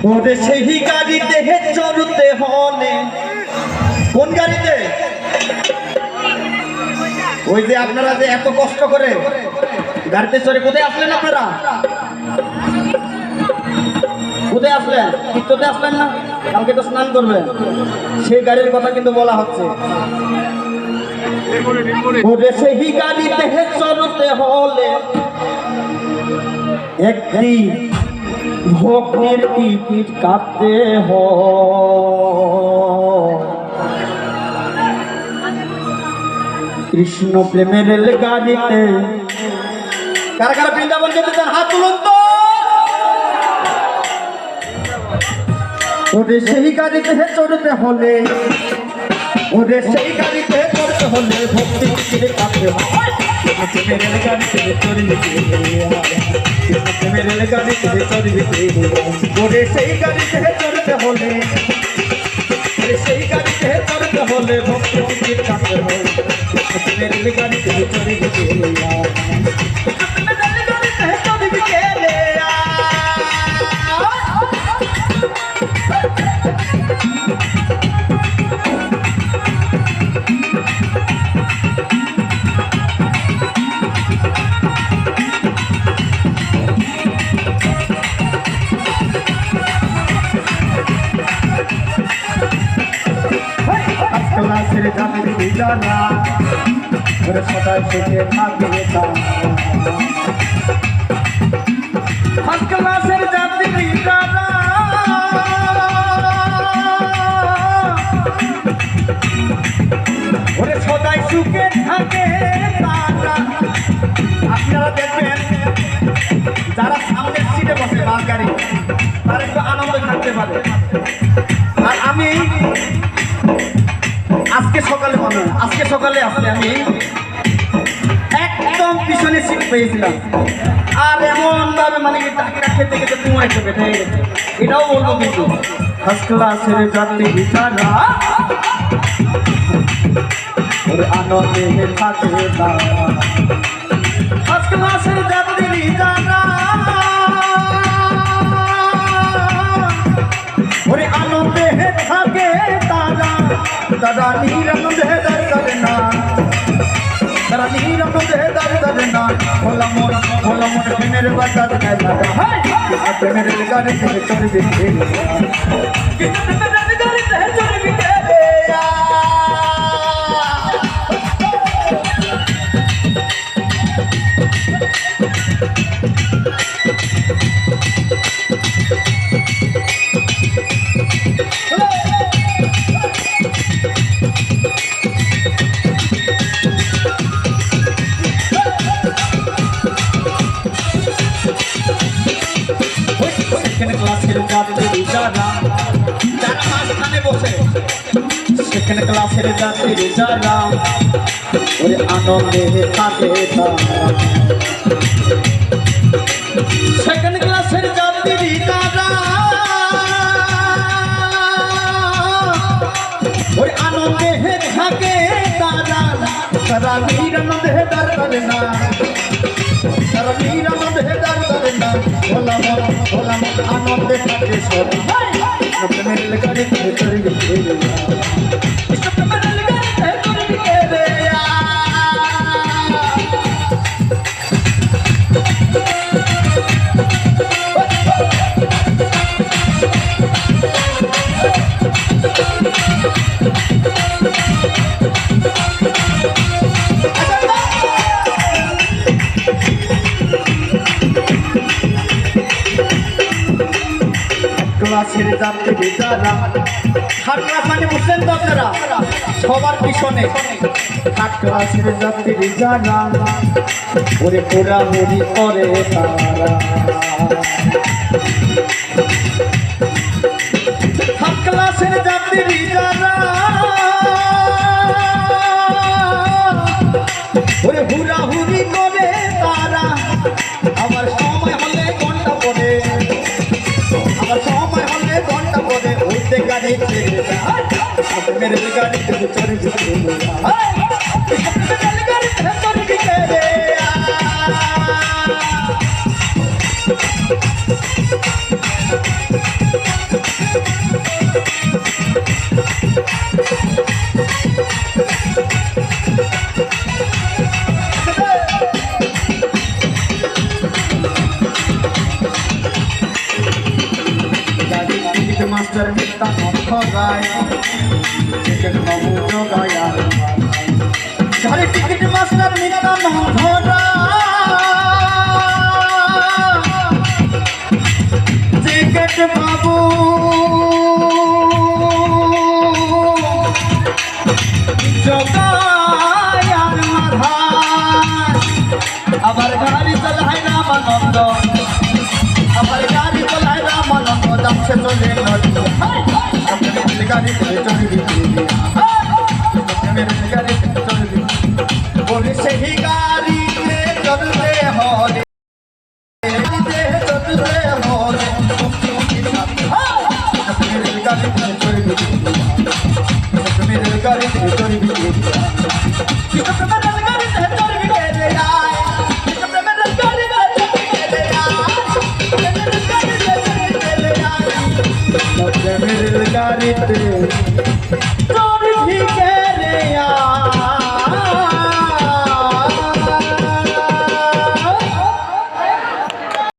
ওরে সেই গাড়িতে চড়তে হলে কোন গাড়িতে? ওই যে আপনারা যে এত কষ্ট করে গাড়িতে চড়ে কোথায় আসলেন? আপনারা কোথায় আসলেন? তীর্থতে আসলেন না? কালকে তো স্নান করবেন। সেই গাড়ির কথা কিন্তু বলা হচ্ছে। ওরে সেই গাড়িতে চড়তে হলে একটি ভগ্নের টিকিট কাটতে হয়। কৃষ্ণ প্রেমের রেলগাড়িতে কারা কারা বৃন্দাবন যেতে চান হাত তুলুন তো। ওরে সেই গাড়িতে চড়তে হলে, ওরে সেই গাড়িতে চড়তে হলে ভক্তি টিকিট কাটতে হয়। প্রেমের রেলগাড়িতে চড়বে প্রেমের রেলগাড়িতে চড়বে। ওরে সেই গাড়িতে চড়তে হলে, সেই গাড়িতে চড়তে হলে ভক্তি টিকিট কাটতে হয়। প্রেমের রেলগাড়িতে চড়বে ক্লাসের যাত্রী জানা ওরে সদাই সুখে থাকবে ফার্স্ট ক্লাসের যাত্রী জানা ওরে সদাই সুখে থাকে তারা। আপনারা দেখবেন যারা সামনের সিটে বসে বাস গাড়ি তারা একটু আনন্দ থাকতে পারে। আর আমি আজকে সকালে আসলে আমি একদম পিছনে সিট পেয়েছিলাম। আর এমন ভাবে মানে টাকা খেতে খেতে তোমার একটা বেঁধে গেছে, এটাও বলবো। কিন্তু ফার্স্ট ক্লাসের যাত্রী যারা ওর আনন্দে থাকে তারা। ফার্স্ট ক্লাসের যাত্রী যারা ওরে আনন্দে থাকে তারা। তারা নিরানন্দে দাঁড় করে না, তারা নিরানন্দে দাঁড় করে না। ভোলা মোর প্রেমের বাজার খেলা প্রেমের গাড়ি থেকে চড়বে সেখানে ক্লাসের যাত্রী যারা ওরে আনন্দে থাকে তারা। সেখানে ক্লাসের যাত্রী যারা ওরে আনন্দে থাকে তারা। তারা নিরানন্দে দাঁড় করে না, তারা নিরানন্দে দাঁড় করে না। ভোলা মন আনন্দে থাকে সবাই প্রেমের রেলগাড়িতে চড়বে ক্লাসের যাত্রী যারা। থার্ড ক্লাস মানে বুঝলেন তো আপনারা, সবার পিছনে থার্ড ক্লাসের যাত্রী যারা ওরে ঘোরাঘুরি করে তারা। থার্ড ক্লাসের যাত্রী যারা ওরে হুড়াহুড়ি করে তারা। আবার সময় হলে ঘন্টা পড়ে, আবার সময় হলে ঘন্টা পড়ে ওইতে গাড়ি ছেড়ে যায়। মেরে গাড়িতে চড়ে রূপের নিত্যানন্দ গায় টিকিট বাবু জোগায় ঝাড়ি টিকিট মাস্টার নিত্যানন্দ টিকিট বাবু জোগায় মাধার আবার গাড়ি চালায় রামানন্দ আবার গাড়ি চালায় রামানন্দ যাচ্ছে চলে নন্দ গাড়িতে চলবি গাড়িতে চলবি বলি সেই গাড়িতে চলতে হলে চলতে হলে গাড়িতে চলবি গাড়িতে চলবি গাড়িতে